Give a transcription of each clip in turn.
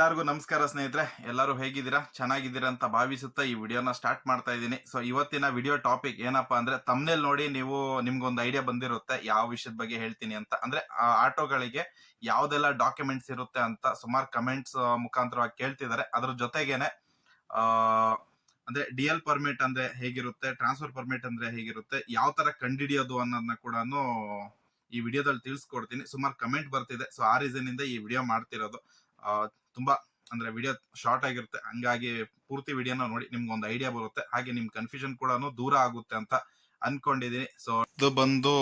ಎಲ್ಲರಿಗೂ ನಮಸ್ಕಾರ ಸ್ನೇಹಿತರೆ. ಎಲ್ಲರೂ ಹೇಗಿದ್ದೀರಾ? ಚೆನ್ನಾಗಿದ್ದೀರಾ ಅಂತ ಭಾವಿಸುತ್ತಾ ಈ ವಿಡಿಯೋನ ಸ್ಟಾರ್ಟ್ ಮಾಡ್ತಾ ಇದ್ದೀನಿ. ಸೊ ಇವತ್ತಿನ ವಿಡಿಯೋ ಟಾಪಿಕ್ ಏನಪ್ಪಾ ಅಂದ್ರೆ, ತಮ್ನೇಲ್ ನೋಡಿ ನೀವು ನಿಮ್ಗೊಂದು ಐಡಿಯಾ ಬಂದಿರುತ್ತೆ ಯಾವ ವಿಷಯದ ಬಗ್ಗೆ ಹೇಳ್ತೀನಿ ಅಂತ. ಅಂದ್ರೆ ಆಟೋಗಳಿಗೆ ಯಾವ್ದೆಲ್ಲ ಡಾಕ್ಯುಮೆಂಟ್ಸ್ ಇರುತ್ತೆ ಅಂತ ಸುಮಾರು ಕಮೆಂಟ್ಸ್ ಮುಖಾಂತರವಾಗಿ ಕೇಳ್ತಿದ್ದಾರೆ. ಅದ್ರ ಜೊತೆಗೇನೆ ಆ ಅಂದ್ರೆ ಡಿ.ಎಲ್ ಪರ್ಮಿಟ್ ಅಂದ್ರೆ ಹೇಗಿರುತ್ತೆ, ಟ್ರಾನ್ಸ್ಫರ್ ಪರ್ಮಿಟ್ ಅಂದ್ರೆ ಹೇಗಿರುತ್ತೆ, ಯಾವ ತರ ಕಂಡಿಡಿಯೋದು ಅನ್ನೋದನ್ನ ಕೂಡ ಈ ವಿಡಿಯೋದಲ್ಲಿ ತಿಳಿಸ್ಕೊಡ್ತೀನಿ. ಸುಮಾರು ಕಮೆಂಟ್ ಬರ್ತಿದೆ, ಸೊ ಆ ರೀಸನ್ ಇಂದ ಈ ವಿಡಿಯೋ ಮಾಡ್ತಿರೋದು. ಆ, ತುಂಬಾ ಅಂದ್ರೆ ವಿಡಿಯೋ ಶಾರ್ಟ್ ಆಗಿರುತ್ತೆ, ಹಂಗಾಗಿ ಪೂರ್ತಿ ವಿಡಿಯೋನ ನೋಡಿ ನಿಮ್ಗೆ ಒಂದು ಐಡಿಯಾ ಬರುತ್ತೆ, ಹಾಗೆ ನಿಮ್ ಕನ್ಫ್ಯೂಷನ್ ಕೂಡ ದೂರ ಆಗುತ್ತೆ ಅಂತ ಅನ್ಕೊಂಡಿದೀನಿ. ಸೊ ಇದು ಬಂದು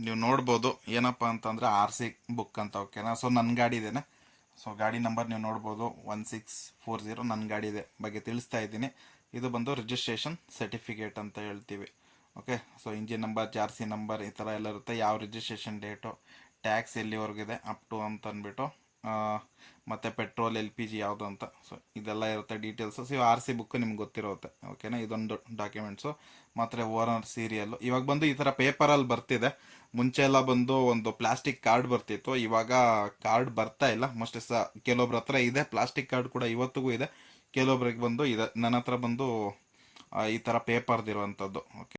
ನೀವು ನೋಡ್ಬೋದು ಏನಪ್ಪಾ ಅಂತಂದ್ರೆ RC ಬುಕ್ ಅಂತ, ಓಕೆನಾ. ಸೊ ನನ್ನ ಗಾಡಿ ಇದೇನೆ. ಸೊ ಗಾಡಿ ನಂಬರ್ ನೀವು ನೋಡ್ಬೋದು 1640 ನನ್ನ ಗಾಡಿ ಇದೆ ಬಗ್ಗೆ ತಿಳಿಸ್ತಾ ಇದ್ದೀನಿ. ಇದು ಬಂದು ರಿಜಿಸ್ಟ್ರೇಷನ್ ಸರ್ಟಿಫಿಕೇಟ್ ಅಂತ ಹೇಳ್ತೀವಿ. ಓಕೆ, ಸೊ ಇಂಜಿನ್ ನಂಬರ್, ಜಾರ್ಸಿ ನಂಬರ್ ಈ ಥರ ಎಲ್ಲ ಇರುತ್ತೆ. ಯಾವ ರಿಜಿಸ್ಟ್ರೇಷನ್ ಡೇಟು, ಟ್ಯಾಕ್ಸ್ ಎಲ್ಲಿವರೆಗಿದೆ ಅಪ್ ಟು ಅಂತ ಅಂದ್ಬಿಟ್ಟು, ಮತ್ತು ಪೆಟ್ರೋಲ್ LPG ಯಾವುದು ಅಂತ, ಸೊ ಇದೆಲ್ಲ ಇರುತ್ತೆ ಡೀಟೇಲ್ಸು. ಸೊ RC ಬುಕ್ ನಿಮ್ಗೆ ಗೊತ್ತಿರುತ್ತೆ, ಓಕೆನಾ. ಇದೊಂದು ಡಾಕ್ಯುಮೆಂಟ್ಸು. ಮತ್ತು ಓನರ್ ಸೀರಿಯಲ್ಲು ಇವಾಗ ಬಂದು ಈ ಥರ ಪೇಪರಲ್ಲಿ ಬರ್ತಿದೆ. ಮುಂಚೆ ಎಲ್ಲ ಬಂದು ಒಂದು ಪ್ಲಾಸ್ಟಿಕ್ ಕಾರ್ಡ್ ಬರ್ತಿತ್ತು, ಇವಾಗ ಕಾರ್ಡ್ ಬರ್ತಾ ಇಲ್ಲ. ಮೋಸ್ಟ್ಲಿ ಕೆಲವೊಬ್ರ ಹತ್ರ ಇದೆ ಪ್ಲಾಸ್ಟಿಕ್ ಕಾರ್ಡ್ ಕೂಡ, ಇವತ್ತಿಗೂ ಇದೆ. ಕೆಲವೊಬ್ರಿಗೆ ಬಂದು ಇದೆ. ನನ್ನ ಹತ್ರ ಬಂದು ಈ ಥರ ಪೇಪರ್ದಿರುವಂಥದ್ದು. ಓಕೆ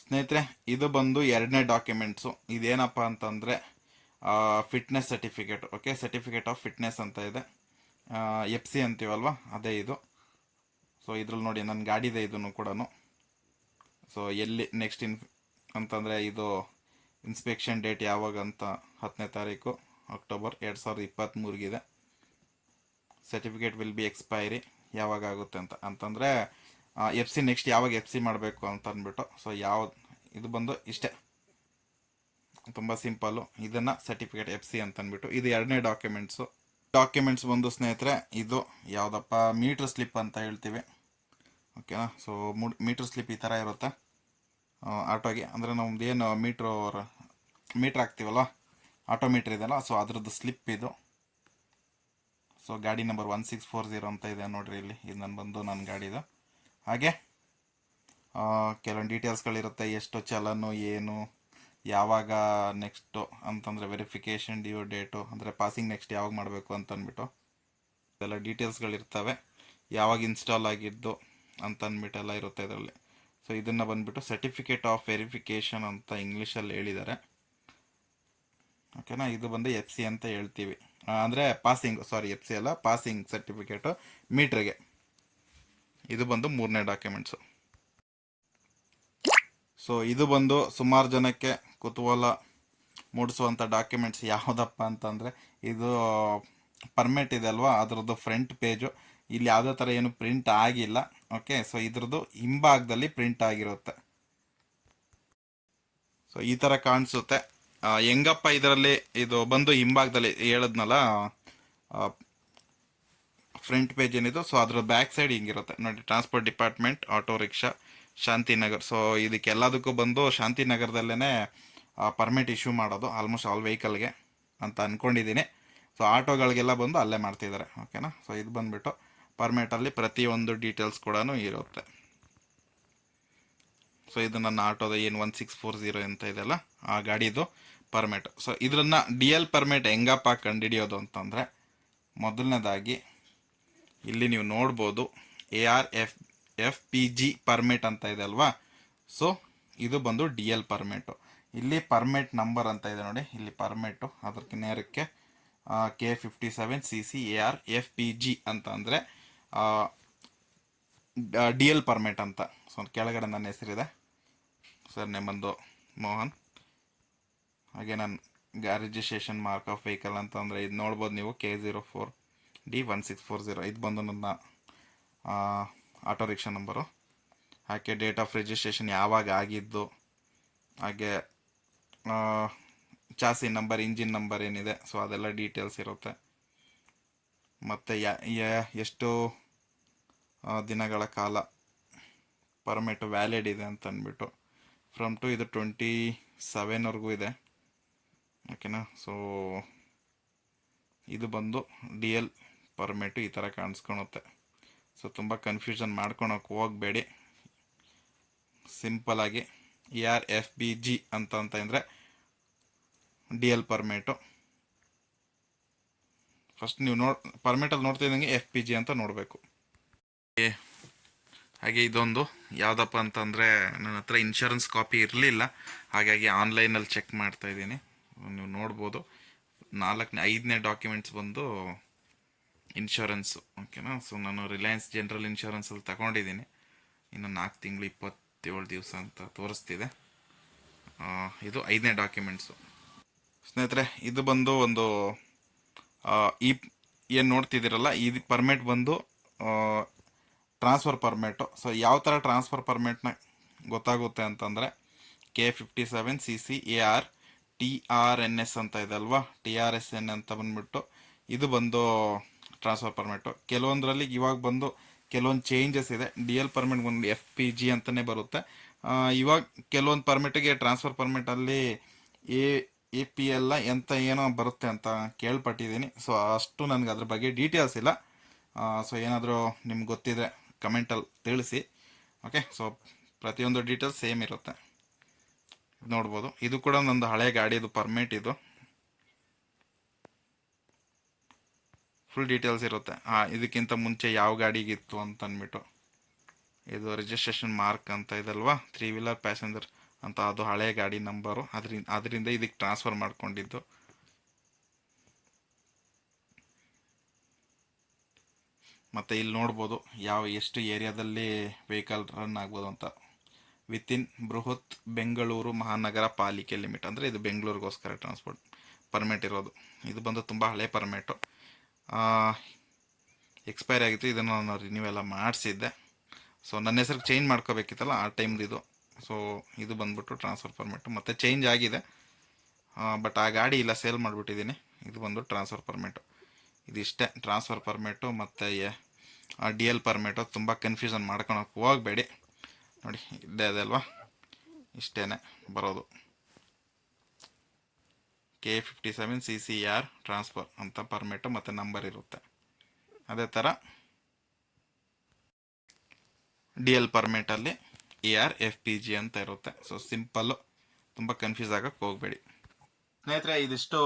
ಸ್ನೇಹಿತರೆ, ಇದು ಬಂದು ಎರಡನೇ ಡಾಕ್ಯುಮೆಂಟ್ಸು. ಇದೇನಪ್ಪ ಅಂತಂದರೆ fitness certificate. Okay, certificate of fitness ಅಂತ ಇದೆ. FC ಅಂತೀವಲ್ವ, ಅದೇ ಇದು. ಸೊ ಇದ್ರಲ್ಲಿ ನೋಡಿ ನನ್ನ ಗಾಡಿದೆ ಇದನ್ನು ಕೂಡ. ಸೊ ಎಲ್ಲಿ ನೆಕ್ಸ್ಟ್ ಅಂತಂದರೆ ಇದು ಇನ್ಸ್ಪೆಕ್ಷನ್ ಡೇಟ್ ಯಾವಾಗ ಅಂತ 10ನೇ ತಾರೀಕು October 2023 certificate will be expiry ಯಾವಾಗ ಆಗುತ್ತೆ ಅಂತಂದರೆ FC ನೆಕ್ಸ್ಟ್ ಯಾವಾಗ FC ಮಾಡಬೇಕು ಅಂತ ಅಂದ್ಬಿಟ್ಟು. ಸೊ ಇದು ಬಂದು ಇಷ್ಟೇ, ತುಂಬ ಸಿಂಪಲ್ಲು. ಇದನ್ನು ಸರ್ಟಿಫಿಕೇಟ್ FC ಅಂತ ಅಂದ್ಬಿಟ್ಟು ಇದು ಎರಡನೇ ಡಾಕ್ಯುಮೆಂಟ್ಸ್ ಬಂದು ಸ್ನೇಹಿತರೆ, ಇದು ಯಾವುದಪ್ಪ, ಮೀಟ್ರ್ ಸ್ಲಿಪ್ ಅಂತ ಹೇಳ್ತೀವಿ, ಓಕೆನಾ. ಸೊ ಮೀಟ್ರ್ ಸ್ಲಿಪ್ ಈ ಥರ ಇರುತ್ತೆ ಆಟೋಗೆ. ಅಂದರೆ ನಮ್ದು ಏನು ಮೀಟ್ರ್ ಹಾಕ್ತೀವಲ್ಲ, ಆಟೋ ಮೀಟ್ರ್ ಇದೆಯಲ್ಲ, ಸೊ ಅದ್ರದ್ದು ಸ್ಲಿಪ್ ಇದು. ಸೊ ಗಾಡಿ ನಂಬರ್ 1640 ಅಂತ ಇದೆ ನೋಡ್ರಿ ಇಲ್ಲಿ. ಇದು ನನ್ನ ಗಾಡಿದು. ಹಾಗೆ ಕೆಲವೊಂದು ಡೀಟೇಲ್ಸ್ಗಳಿರುತ್ತೆ, ಎಷ್ಟು ಚಲನು, ಏನು, ಯಾವಾಗ ನೆಕ್ಸ್ಟು ಅಂತಂದರೆ ವೆರಿಫಿಕೇಷನ್ ಡ್ಯೂ ಡೇಟು, ಅಂದರೆ ಪಾಸಿಂಗ್ ನೆಕ್ಸ್ಟ್ ಯಾವಾಗ ಮಾಡಬೇಕು ಅಂತ ಅಂದ್ಬಿಟ್ಟು ಎಲ್ಲ ಡೀಟೇಲ್ಸ್ಗಳಿರ್ತವೆ. ಯಾವಾಗ ಇನ್ಸ್ಟಾಲ್ ಆಗಿದ್ದು ಅಂತ ಅಂದ್ಬಿಟ್ಟೆಲ್ಲ ಇರುತ್ತೆ ಇದರಲ್ಲಿ. ಸೊ ಇದನ್ನು ಬಂದುಬಿಟ್ಟು ಸರ್ಟಿಫಿಕೇಟ್ ಆಫ್ ವೆರಿಫಿಕೇಷನ್ ಅಂತ ಇಂಗ್ಲೀಷಲ್ಲಿ ಹೇಳಿದ್ದಾರೆ, ಓಕೆನಾ. ಇದು ಬಂದು FC ಅಂತ ಹೇಳ್ತೀವಿ, ಅಂದರೆ ಪಾಸಿಂಗ್, FC ಅಲ್ಲ, ಪಾಸಿಂಗ್ ಸರ್ಟಿಫಿಕೇಟು ಮೀಟ್ರಿಗೆ. ಇದು ಬಂದು ಮೂರನೇ ಡಾಕ್ಯುಮೆಂಟ್ಸು. ಸೊ ಇದು ಬಂದು ಸುಮಾರು ಜನಕ್ಕೆ ಕುತೂಹಲ ಮೂಡಿಸುವಂಥ ಡಾಕ್ಯುಮೆಂಟ್ಸ್ ಯಾವುದಪ್ಪ ಅಂತಂದರೆ, ಇದು ಪರ್ಮಿಟ್ ಇದೆ ಅಲ್ವಾ, ಅದರದ್ದು ಫ್ರಂಟ್ ಪೇಜು. ಇಲ್ಲಿ ಯಾವುದೇ ಥರ ಏನು ಪ್ರಿಂಟ್ ಆಗಿಲ್ಲ, ಓಕೆ. ಸೊ ಇದ್ರದ್ದು ಹಿಂಭಾಗದಲ್ಲಿ ಪ್ರಿಂಟ್ ಆಗಿರುತ್ತೆ. ಸೊ ಈ ಥರ ಕಾಣಿಸುತ್ತೆ. ಹೆಂಗಪ್ಪ ಇದರಲ್ಲಿ ಇದು ಬಂದು ಹಿಂಭಾಗದಲ್ಲಿ ಹೇಳಿದ್ನಲ್ಲ ಫ್ರಂಟ್ ಪೇಜ್ ಏನಿದು, ಸೊ ಅದ್ರ ಬ್ಯಾಕ್ ಸೈಡ್ ಹಿಂಗಿರುತ್ತೆ ನೋಡಿ. Transport department, auto rickshaw, Shantinagar. So ಇದಕ್ಕೆಲ್ಲದಕ್ಕೂ ಬಂದು ಶಾಂತಿನಗರದಲ್ಲೇ ಪರ್ಮಿಟ್ ಇಶ್ಯೂ ಮಾಡೋದು ಆಲ್ಮೋಸ್ಟ್ ಆಲ್ ವೆಹಿಕಲ್ಗೆ ಅಂತ ಅಂದ್ಕೊಂಡಿದ್ದೀನಿ. ಸೊ ಆಟೋಗಳಿಗೆಲ್ಲ ಬಂದು ಅಲ್ಲೇ ಮಾಡ್ತಿದ್ದಾರೆ, ಓಕೆನಾ. ಸೊ ಇದು ಬಂದುಬಿಟ್ಟು ಪರ್ಮಿಟಲ್ಲಿ ಪ್ರತಿಯೊಂದು ಡೀಟೇಲ್ಸ್ ಕೂಡ ಇರುತ್ತೆ. ಸೊ ಇದು ನನ್ನ ಆಟೋದ ಏನು 1640 ಅಂತ ಇದೆಯಲ್ಲ, ಆ ಗಾಡಿದು ಪರ್ಮಿಟ್. ಸೊ ಇದನ್ನು DL ಪರ್ಮಿಟ್ ಹೆಂಗಪ್ಪ ಕಂಡುಹಿಡಿಯೋದು ಅಂತಂದರೆ, ಮೊದಲನೇದಾಗಿ ಇಲ್ಲಿ ನೀವು ನೋಡ್ಬೋದು ARFPG ಪರ್ಮಿಟ್ ಅಂತ ಇದೆ ಅಲ್ವಾ. ಸೊ ಇದು ಬಂದು DL ಪರ್ಮಿಟು. ಇಲ್ಲಿ ಪರ್ಮಿಟ್ ನಂಬರ್ ಅಂತ ಇದೆ ನೋಡಿ, ಇಲ್ಲಿ ಪರ್ಮಿಟು ಅದಕ್ಕೆ ನೇರಕ್ಕೆ K57CC ARFPG ಅಂತ ಅಂದರೆ DL ಪರ್ಮಿಟ್ ಅಂತ. ಸೊ ಕೆಳಗಡೆ ನನ್ನ ಹೆಸರಿದೆ, ಸರ್ ನೇಮ್ ಬಂದು ಮೋಹನ್. ಹಾಗೆ ನನ್ನ ರಿಜಿಸ್ಟ್ರೇಷನ್ ಮಾರ್ಕ್ ಆಫ್ ವೆಹಿಕಲ್ ಅಂತ ಅಂದರೆ ಇದು ನೋಡ್ಬೋದು ನೀವು, K04D1640. ಇದು ಬಂದು ನನ್ನ ಆಟೋ ರಿಕ್ಷಾ ನಂಬರು. ಹಾಗೆ ಡೇಟ್ ಆಫ್ ರಿಜಿಸ್ಟ್ರೇಷನ್ ಯಾವಾಗ ಆಗಿದ್ದು, ಹಾಗೆ ಚಾಸಿ ನಂಬರ್, ಇಂಜಿನ್ ನಂಬರ್ ಏನಿದೆ, ಸೊ ಅದೆಲ್ಲ ಡೀಟೇಲ್ಸ್ ಇರುತ್ತೆ. ಮತ್ತು ಎಷ್ಟು ದಿನಗಳ ಕಾಲ ಪರ್ಮಿಟ್ ವ್ಯಾಲಿಡ್ ಇದೆ ಅಂತ ಅಂದ್ಬಿಟ್ಟು, ಫ್ರಮ್ ಟು ಇದು 27ವರೆಗೂ ಇದೆ, ಓಕೆನಾ. ಸೊ ಇದು ಬಂದು DL ಪರ್ಮಿಟು ಈ ಥರ ಕಾಣಿಸ್ಕೊಳುತ್ತೆ. ಸೊ ತುಂಬ ಕನ್ಫ್ಯೂಷನ್ ಮಾಡ್ಕೊಳಕ್ಕೆ ಹೋಗಬೇಡಿ, ಸಿಂಪಲಾಗಿ ARFPG ಅಂದರೆ DL ಪರ್ಮಿಟು ಫಸ್ಟ್ ನೀವು ಪರ್ಮಿಟಲ್ಲಿ ನೋಡ್ತಾ ಇದ್ದಂಗೆ FPG ಅಂತ ನೋಡಬೇಕು. ಹಾಗೆ ಇದೊಂದು ಯಾವುದಪ್ಪ ಅಂತಂದರೆ ನನ್ನ ಹತ್ರ ಇನ್ಶೂರೆನ್ಸ್ ಕಾಪಿ ಇರಲಿಲ್ಲ, ಹಾಗಾಗಿ ಆನ್ಲೈನಲ್ಲಿ ಚೆಕ್ ಮಾಡ್ತಾ ಇದ್ದೀನಿ. ನೀವು ನೋಡ್ಬೋದು 5ನೇ ಡಾಕ್ಯುಮೆಂಟ್ಸ್ ಬಂದು ಇನ್ಶೂರೆನ್ಸು, ಓಕೆನಾ. ಸೊ ನಾನು ರಿಲಯನ್ಸ್ ಜನರಲ್ ಇನ್ಶೂರೆನ್ಸಲ್ಲಿ ತಗೊಂಡಿದ್ದೀನಿ. ಇನ್ನು 4 ತಿಂಗಳು 27 ದಿವಸ ಅಂತ ತೋರಿಸ್ತಿದೆ. ಇದು 5ನೇ ಡಾಕ್ಯುಮೆಂಟ್ಸು ಸ್ನೇಹಿತರೆ. ಇದು ಬಂದು ಒಂದು ಈ ಏನು ನೋಡ್ತಿದ್ದೀರಲ್ಲ, ಇದು ಪರ್ಮಿಟ್ ಬಂದು ಟ್ರಾನ್ಸ್ಫರ್ ಪರ್ಮಿಟು. ಸೊ ಯಾವ ಥರ ಟ್ರಾನ್ಸ್ಫರ್ ಪರ್ಮಿಟ್ನ ಗೊತ್ತಾಗುತ್ತೆ ಅಂತಂದರೆ K57CC AR TRNS ಅಂತ ಇದೆ ಅಲ್ವಾ, TRSN ಅಂತ ಬಂದ್ಬಿಟ್ಟು ಇದು ಬಂದು ಟ್ರಾನ್ಸ್ಫರ್ ಪರ್ಮಿಟು. ಕೆಲವೊಂದರಲ್ಲಿ ಇವಾಗ ಬಂದು ಕೆಲವೊಂದು ಚೇಂಜಸ್ ಇದೆ. DL ಪರ್ಮಿಟ್ ಬಂದು FPG ಅಂತಲೇ ಬರುತ್ತೆ. ಇವಾಗ ಕೆಲವೊಂದು ಪರ್ಮಿಟಿಗೆ ಟ್ರಾನ್ಸ್ಫರ್ ಪರ್ಮಿಟಲ್ಲಿ APL ಎಂತ ಏನೋ ಬರುತ್ತೆ ಅಂತ ಕೇಳ್ಪಟ್ಟಿದ್ದೀನಿ. ಸೊ ಅಷ್ಟು ನನಗೆ ಅದ್ರ ಬಗ್ಗೆ ಡೀಟೇಲ್ಸ್ ಇಲ್ಲ. ಸೊ ಏನಾದರೂ ನಿಮ್ಗೆ ಗೊತ್ತಿದೆ ಕಮೆಂಟಲ್ಲಿ ತಿಳಿಸಿ. ಓಕೆ, ಸೊ ಪ್ರತಿಯೊಂದು ಡೀಟೇಲ್ಸ್ ಸೇಮ್ ಇರುತ್ತೆ. ನೋಡ್ಬೋದು, ಇದು ಕೂಡ ನಂದು ಹಳೆ ಗಾಡಿದು ಪರ್ಮಿಟ್. ಇದು ಫುಲ್ ಡೀಟೇಲ್ಸ್ ಇರುತ್ತೆ. ಇದಕ್ಕಿಂತ ಮುಂಚೆ ಯಾವ ಗಾಡಿಗಿತ್ತು ಅಂತ ಅಂದ್ಬಿಟ್ಟು ಇದು ರಿಜಿಸ್ಟ್ರೇಷನ್ ಮಾರ್ಕ್ ಅಂತ ಇದಲ್ವಾ, 3 ವೀಲರ್ ಪ್ಯಾಸೆಂಜರ್ ಅಂತ, ಅದು ಹಳೆ ಗಾಡಿ ನಂಬರು. ಅದರಿಂದ ಇದಕ್ಕೆ ಟ್ರಾನ್ಸ್ಫರ್ ಮಾಡ್ಕೊಂಡಿದ್ದು. ಮತ್ತು ಇಲ್ಲಿ ನೋಡ್ಬೋದು ಎಷ್ಟು ಏರಿಯಾದಲ್ಲಿ ವೆಹಿಕಲ್ ರನ್ ಆಗ್ಬೋದು ಅಂತ. ವಿತಿನ್ ಬೃಹತ್ ಬೆಂಗಳೂರು ಮಹಾನಗರ ಪಾಲಿಕೆ ಲಿಮಿಟ್, ಅಂದರೆ ಇದು ಬೆಂಗಳೂರಿಗೋಸ್ಕರ ಟ್ರಾನ್ಸ್ಪೋರ್ಟ್ ಪರ್ಮಿಟ್ ಇರೋದು. ಇದು ಬಂದು ತುಂಬ ಹಳೆ ಪರ್ಮಿಟು, ಎಕ್ಸ್ಪೈರ್ ಆಗಿತ್ತು. ಇದನ್ನು ನಾನು ರಿನ್ಯೂವೆಲ್ಲ ಮಾಡಿಸಿದ್ದೆ. ಸೊ ನನ್ನ ಹೆಸರಿಗೆ ಚೇಂಜ್ ಮಾಡ್ಕೋಬೇಕಿತ್ತಲ್ಲ ಆ ಟೈಮ್ದು ಇದು. ಸೊ ಇದು ಬಂದ್ಬಿಟ್ಟು ಟ್ರಾನ್ಸ್ಫರ್ ಪರ್ಮಿಟು, ಮತ್ತು ಚೇಂಜ್ ಆಗಿದೆ. ಬಟ್ ಆ ಗಾಡಿ ಇಲ್ಲ, ಸೇಲ್ ಮಾಡಿಬಿಟ್ಟಿದ್ದೀನಿ. ಇದು ಬಂದು ಟ್ರಾನ್ಸ್ಫರ್ ಪರ್ಮಿಟು. ಇದಿಷ್ಟೇ ಟ್ರಾನ್ಸ್ಫರ್ ಪರ್ಮಿಟು ಮತ್ತು DL ಪರ್ಮಿಟು. ತುಂಬ ಕನ್ಫ್ಯೂಷನ್ ಮಾಡ್ಕೊಳಕ್ಕೆ ಹೋಗಬೇಡಿ. ನೋಡಿ ಇದ್ದೇ ಇದೆ ಅಲ್ವಾ, ಇಷ್ಟೇ ಬರೋದು. K57CCR ಟ್ರಾನ್ಸ್ಫರ್ ಅಂತ ಪರ್ಮಿಟು ಮತ್ತು ನಂಬರ್ ಇರುತ್ತೆ. ಅದೇ ಥರ DL ಪರ್ಮಿಟಲ್ಲಿ AR-FPG ಅಂತ ಇರುತ್ತೆ. ಸೊ ಸಿಂಪಲ್ಲು, ತುಂಬ ಕನ್ಫ್ಯೂಸ್ ಆಗಕ್ಕೆ ಹೋಗಬೇಡಿ ಸ್ನೇಹಿತರೆ. ಇದಿಷ್ಟು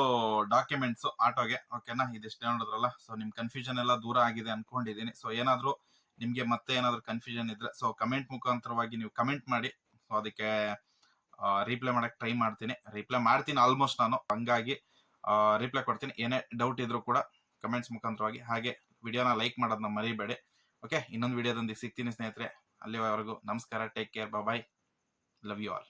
ಡಾಕ್ಯುಮೆಂಟ್ಸು ಆಟೋಗೆ, ಓಕೆನಾ. ಇದಿಷ್ಟು ನೋಡಿದ್ರಲ್ಲ. ಸೊ ನಿಮ್ಮ ಕನ್ಫ್ಯೂಷನ್ ಎಲ್ಲ ದೂರ ಆಗಿದೆ ಅಂದ್ಕೊಂಡಿದ್ದೀನಿ. ಸೊ ಏನಾದರೂ ನಿಮಗೆ ಮತ್ತೆ ಏನಾದರೂ ಕನ್ಫ್ಯೂಷನ್ ಇದ್ದರೆ ಸೊ ಕಮೆಂಟ್ ಮುಖಾಂತರವಾಗಿ ನೀವು ಕಮೆಂಟ್ ಮಾಡಿ. ಸೊ ಅದಕ್ಕೆ ರಿಪ್ಲೈ ಮಾಡೋಕ್ಕೆ ಟ್ರೈ ಮಾಡ್ತೀನಿ ಆಲ್ಮೋಸ್ಟ್ ನಾನು. ಹಂಗಾಗಿ ರಿಪ್ಲೈ ಕೊಡ್ತೀನಿ. ಏನೇ ಡೌಟ್ ಇದ್ರೂ ಕೂಡ ಕಮೆಂಟ್ಸ್ ಮುಖಾಂತರವಾಗಿ. ಹಾಗೆ ವಿಡಿಯೋನ ಲೈಕ್ ಮಾಡೋದನ್ನ ಮರಿಬೇಡಿ. ಓಕೆ, ಇನ್ನೊಂದು ವಿಡಿಯೋದೊಂದಿಗೆ ಸಿಗ್ತೀನಿ ಸ್ನೇಹಿತರೆ. ಅಲ್ಲಿವರೆಗೂ ನಮಸ್ಕಾರ, take care, bye, love you all.